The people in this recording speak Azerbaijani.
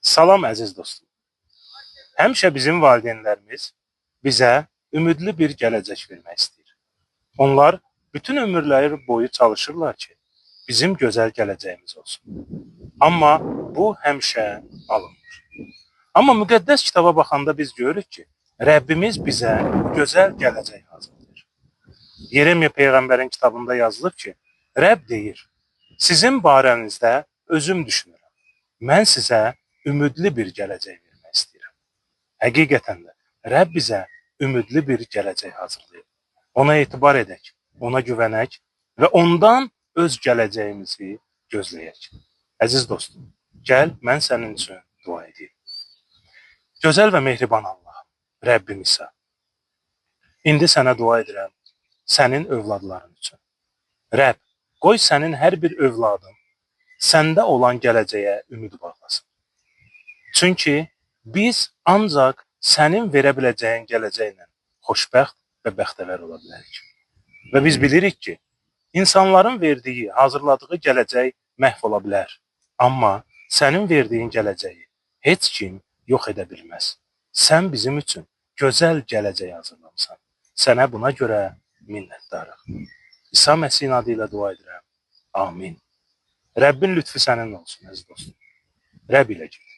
Salam əziz dostum. Həmişə bizim valideynlərimiz bizə ümidli bir gələcək vermək istəyir. Onlar bütün ömürləri boyu çalışırlar ki, bizim gözəl gələcəyimiz olsun. Amma bu həmişə alınmır. Amma müqəddəs kitaba baxanda biz görürük ki, Rəbbimiz bizə gözəl gələcək hazırlayır. Yeremiya peyğəmbərin kitabında yazılıb ki, Rəbb deyir: "Sizin barənizdə özüm düşünürəm. Mən sizə ümidli bir gələcək vermək istəyirəm." Həqiqətən də Rəbb bizə ümidli bir gələcək hazırlayır. Ona etibar edək, ona güvənək və ondan öz gələcəyimizi gözləyək. Əziz dostum, gəl mən sənin üçün dua edeyim. Gözəl və mehriban Allah, Rəbbim İsa, indi sənə dua edirəm sənin övladların üçün. Rəbb, qoy sənin hər bir övladın səndə olan gələcəyə ümid bağlasın. Çünki biz ancaq sənin verə biləcəyin gələcəklə xoşbəxt və bəxtəvər ola bilərik. Və biz bilirik ki, insanların verdiyi, hazırladığı gələcək məhv ola bilər. Amma sənin verdiyin gələcəyi heç kim yox edə bilməz. Sən bizim üçün gözəl gələcək hazırlamısan. Sənə buna görə minnətdarıq. İsa Məsihin adı ilə dua edirəm. Amin. Rəbbin lütfü səninlə olsun, əziz dostum. Rəbb ilə gül.